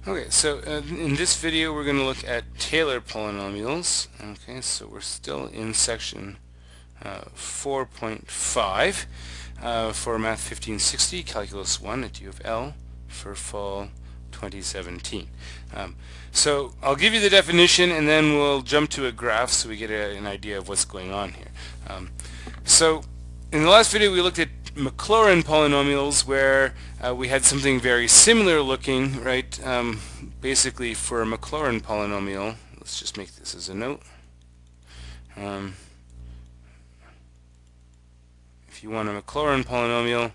Okay, so in this video we're going to look at Taylor polynomials. Okay, so we're still in section 4.5 for Math 1560, Calculus 1 at U of L for fall 2017. So I'll give you the definition and then we'll jump to a graph so we get an idea of what's going on here. So in the last video we looked at Maclaurin polynomials where we had something very similar looking, right? Basically for a Maclaurin polynomial, let's just make this as a note. If you want a Maclaurin polynomial,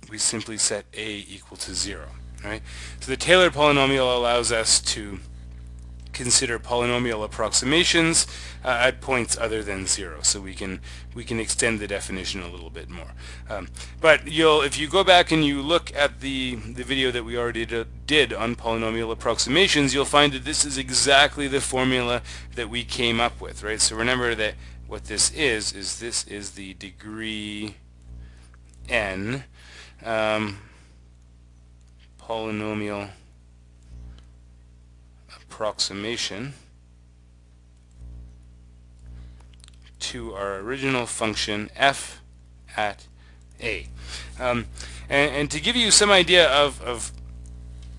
we simply set a equal to 0, right? So the Taylor polynomial allows us to consider polynomial approximations at points other than 0, so we can extend the definition a little bit more. But if you go back and you look at the video that we already did on polynomial approximations, you'll find that this is exactly the formula that we came up with, right? So remember that what this is this is the degree n polynomial approximation to our original function f at a. And to give you some idea of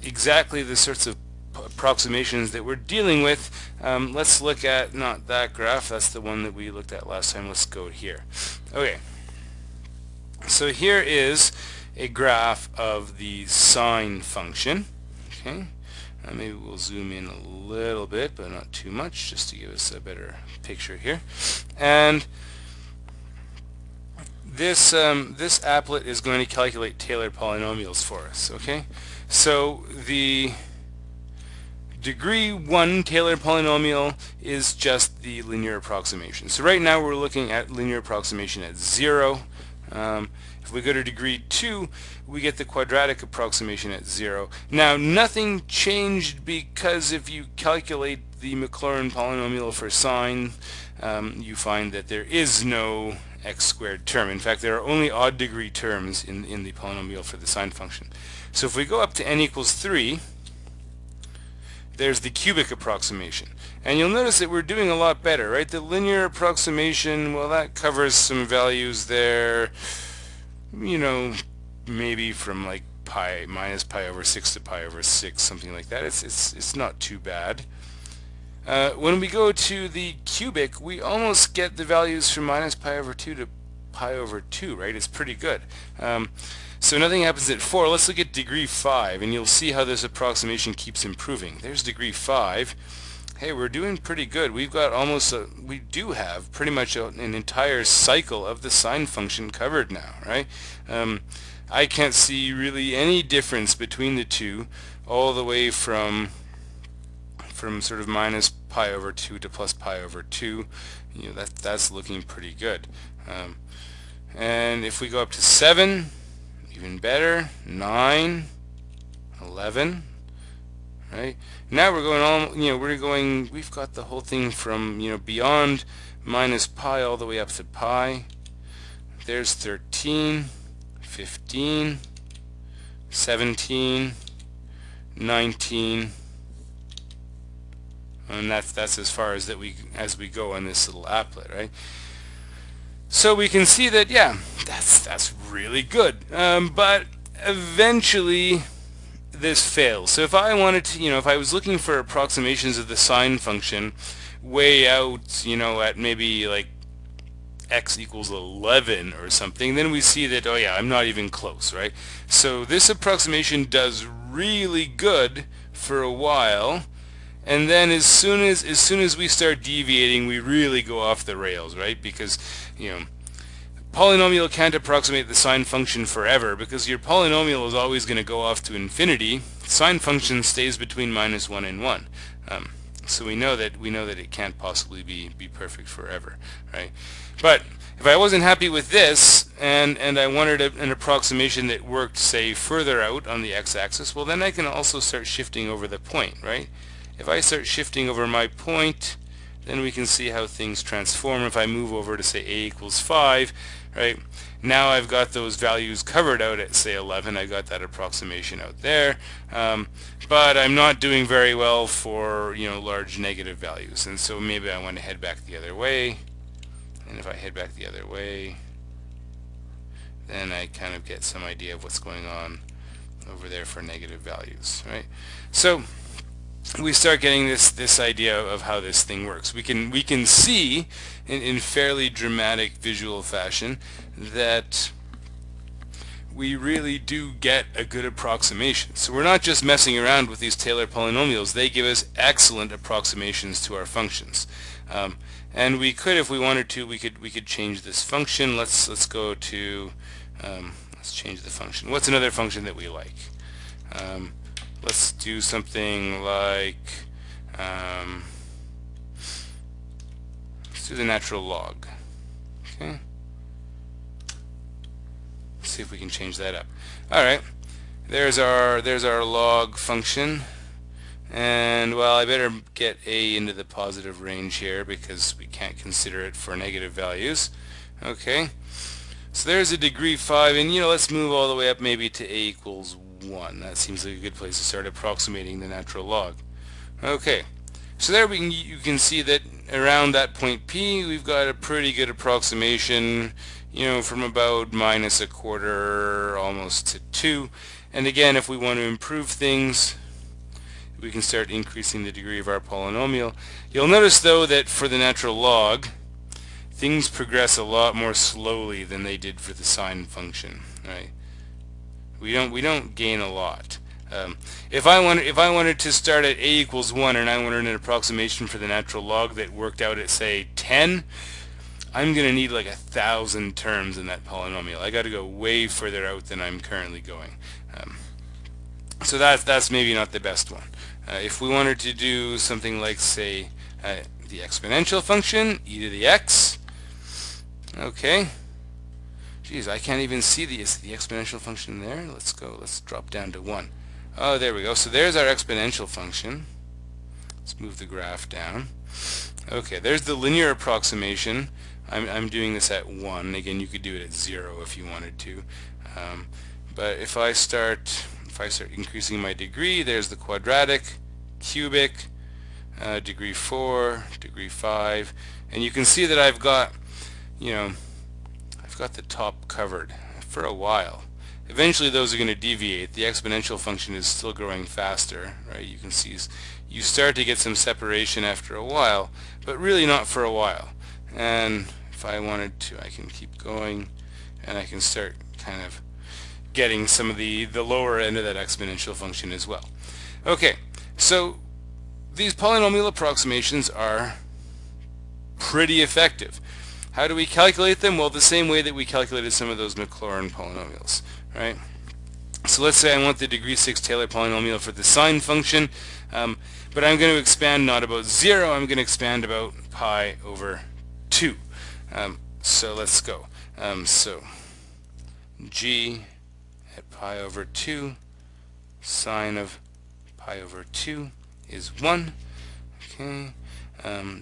exactly the sorts of approximations that we're dealing with, let's look at not that graph, that's the one that we looked at last time. Let's go here. Okay, so here is a graph of the sine function. Okay, maybe we'll zoom in a little bit, but not too much, just to give us a better picture here. And this applet is going to calculate Taylor polynomials for us. Okay, so the degree 1 Taylor polynomial is just the linear approximation. So right now we're looking at linear approximation at 0. If we go to degree 2, we get the quadratic approximation at 0. Now nothing changed, because if you calculate the Maclaurin polynomial for sine, you find that there is no x squared term. In fact, there are only odd degree terms in the polynomial for the sine function. So if we go up to n equals 3, there's the cubic approximation. And you'll notice that we're doing a lot better, right? The linear approximation, well, that covers some values there, maybe from like pi, minus pi over 6 to pi over 6, something like that. It's not too bad. When we go to the cubic, we almost get the values from minus pi over 2 to pi over 2, right? It's pretty good. So nothing happens at 4. Let's look at degree 5, and you'll see how this approximation keeps improving. There's degree 5. Hey, we're doing pretty good. We've got we do have pretty much an entire cycle of the sine function covered now, right? I can't see really any difference between the two, all the way from sort of minus pi over 2 to plus pi over 2. That's looking pretty good. And if we go up to 7, even better, 9, 11, right? Now we're going on, we've got the whole thing from, beyond minus pi all the way up to pi. There's 13, 15, 17, 19, and that's as far as we go on this little applet, right? So we can see that, yeah, that's really good. But eventually this fails. So if I wanted to, if I was looking for approximations of the sine function way out, at maybe like x equals 11 or something, then we see that, oh yeah, I'm not even close, right? So this approximation does really good for a while, and then as soon as we start deviating, we really go off the rails, right? Because polynomial can't approximate the sine function forever, because your polynomial is always going to go off to infinity. Sine function stays between minus 1 and 1. So we know that it can't possibly be perfect forever, right? But if I wasn't happy with this and I wanted an approximation that worked, say, further out on the x-axis, well, then I can also start shifting over the point, right? If I start shifting over my point, then we can see how things transform. If I move over to say a equals 5, right, now I've got those values covered out at say 11. I got that approximation out there, but I'm not doing very well for large negative values, and so maybe I want to head back the other way. And if I head back the other way, then I kind of get some idea of what's going on over there for negative values, right? So we start getting this idea of how this thing works. We can see in fairly dramatic visual fashion that we really do get a good approximation. So we're not just messing around with these Taylor polynomials. They give us excellent approximations to our functions. And we could, if we wanted to, we could change this function. Let's go to let's change the function. What's another function that we like? Let's do something like let's do the natural log. Okay. Let's see if we can change that up. All right. There's our log function. And well, I better get a into the positive range here because we can't consider it for negative values. Okay, so there's a degree 5, and let's move all the way up maybe to a equals 1. That seems like a good place to start approximating the natural log. Okay, so there you can see that around that point P we've got a pretty good approximation, from about -1/4 almost to 2. And again, if we want to improve things, we can start increasing the degree of our polynomial. You'll notice though that for the natural log, things progress a lot more slowly than they did for the sine function, right? We don't gain a lot. If I wanted to start at a equals 1 and I wanted an approximation for the natural log that worked out at say 10, I'm gonna need like 1,000 terms in that polynomial. I got to go way further out than I'm currently going. So that's maybe not the best one. If we wanted to do something like, say, the exponential function, e to the x, okay. Geez, I can't even see the exponential function there. Let's drop down to 1. Oh, there we go. So there's our exponential function. Let's move the graph down. Okay, there's the linear approximation. I'm doing this at 1. Again, you could do it at 0 if you wanted to. But if I start increasing my degree, there's the quadratic, cubic, degree 4, degree 5, and you can see that I've got the top covered for a while. Eventually those are going to deviate. The exponential function is still growing faster, right? You can see you start to get some separation after a while, but really not for a while. And if I wanted to, I can keep going, and I can start kind of getting some of the lower end of that exponential function as well. Okay, so these polynomial approximations are pretty effective. How do we calculate them? Well, the same way that we calculated some of those Maclaurin polynomials, right? So let's say I want the degree 6 Taylor polynomial for the sine function, but I'm going to expand not about 0, I'm going to expand about pi over 2. So let's go. So g at pi over 2, sine of pi over 2 is 1. Okay,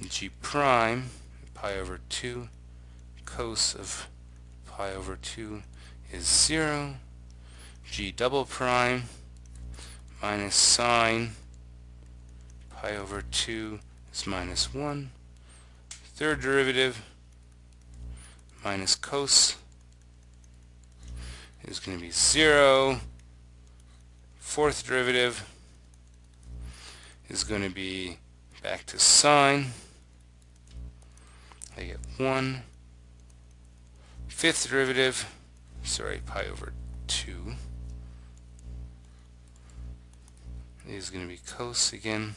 g prime pi over 2, cos of pi over 2 is 0. G double prime minus sine pi over 2 is minus 1. Third derivative minus cos is going to be 0. Fourth derivative is going to be back to sine. I get 1. Fifth derivative, sorry, pi over 2 is going to be cos again.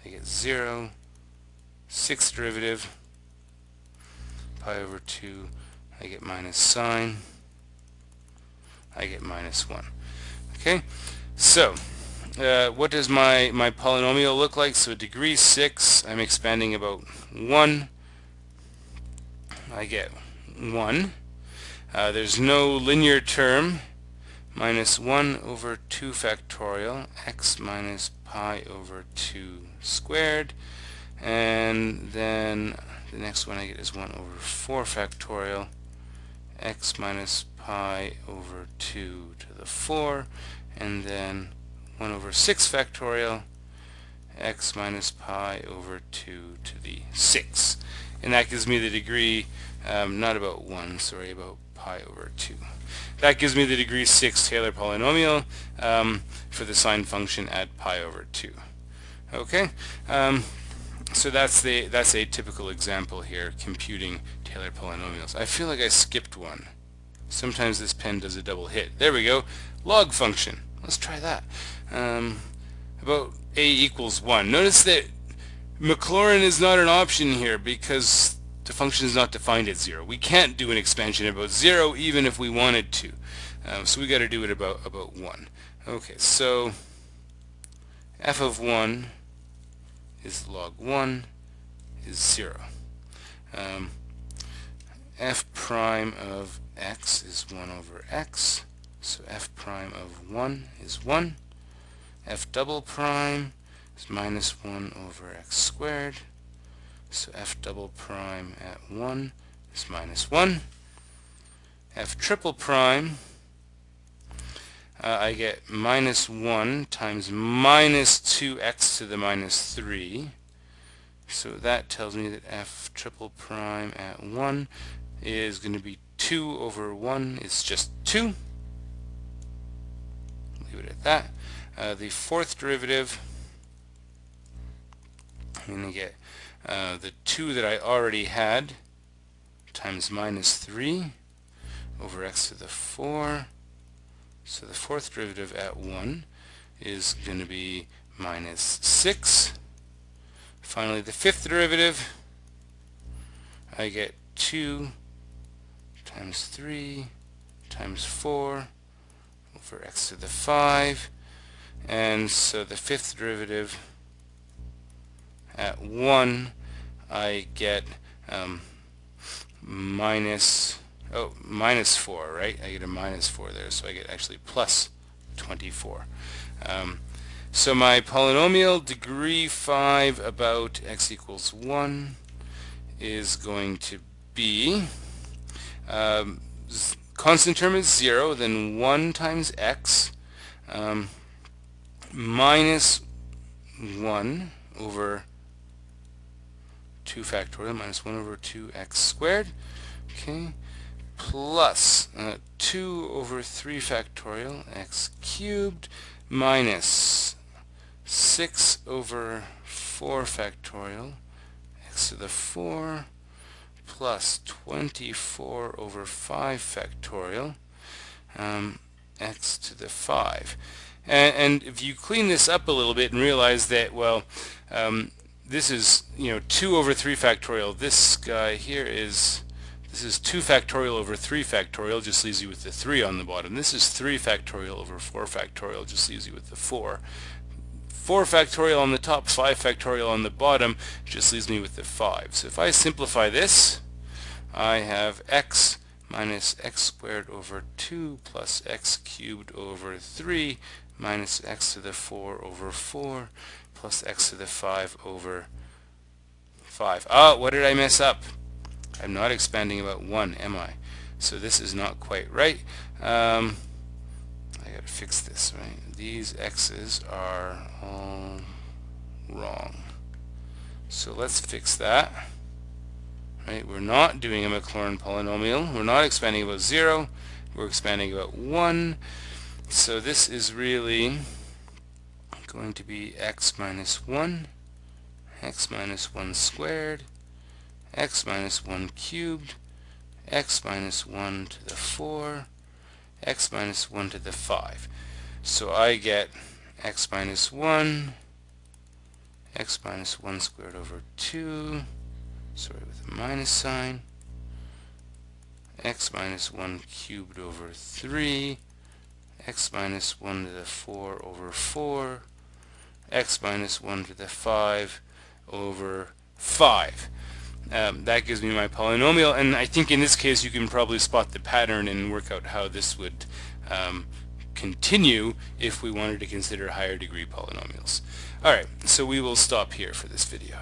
I get 0. Sixth derivative, pi over 2, I get minus sine. I get minus 1. Okay, so what does my polynomial look like? So degree 6, I'm expanding about 1. I get 1. There's no linear term. Minus 1 over 2 factorial, x minus pi over 2 squared. and then the next one I get is 1 over 4 factorial x minus pi over 2 to the 4, and then 1 over 6 factorial x minus pi over 2 to the 6. And that gives me the degree, not about 1, sorry, about pi over 2. That gives me the degree 6 Taylor polynomial for the sine function at pi over 2. Okay, so that's a typical example here, computing Taylor polynomials. I feel like I skipped one. Sometimes this pen does a double hit. There we go. Log function. Let's try that. About a equals 1. Notice that Maclaurin is not an option here because the function is not defined at 0. We can't do an expansion about 0 even if we wanted to. So we got to do it about 1. Okay, so f of 1 is log 1 is 0. F prime of x is 1 over x, so f prime of 1 is 1. F double prime is minus 1 over x squared, so f double prime at 1 is minus 1. F triple prime, I get minus 1 times minus 2x to the minus 3, so that tells me that f triple prime at 1 is going to be 2 over 1 is just 2. Leave it at that. The fourth derivative, I'm going to get the 2 that I already had times minus 3 over x to the 4. So the fourth derivative at 1 is going to be minus 6. Finally, the fifth derivative, I get 2 times 3 times 4 over x to the 5, and so the fifth derivative at 1 I get minus 4, right? I get a minus 4 there, so I get actually plus 24. So my polynomial degree 5 about x equals 1 is going to be constant term is 0, then 1 times x minus 1 over 2 factorial minus 1 over 2x squared, okay, plus 2 over 3 factorial x cubed minus 6 over 4 factorial x to the 4 plus 24 over 5 factorial x to the 5. And if you clean this up a little bit and realize that, well, this is, 2 over 3 factorial. This guy here this is 2 factorial over 3 factorial, just leaves you with the 3 on the bottom. This is 3 factorial over 4 factorial, just leaves you with the 4. 4 factorial on the top, 5 factorial on the bottom, just leaves me with the 5. So if I simplify this, I have x minus x squared over 2 plus x cubed over 3 minus x to the 4 over 4 plus x to the 5 over 5. Oh, what did I mess up? I'm not expanding about 1, am I? So this is not quite right. I gotta fix this, right? These x's are all wrong. So let's fix that. Right? We're not doing a Maclaurin polynomial. We're not expanding about 0. We're expanding about 1. So this is really going to be x minus 1, x minus 1 squared, x minus 1 cubed, x minus 1 to the 4, x minus 1 to the 5. So I get x minus 1, x minus 1 squared over 2, sorry, with a minus sign, x minus 1 cubed over 3, x minus 1 to the 4 over 4, x minus 1 to the 5 over 5. That gives me my polynomial, and I think in this case you can probably spot the pattern and work out how this would continue if we wanted to consider higher degree polynomials. Alright, so we will stop here for this video.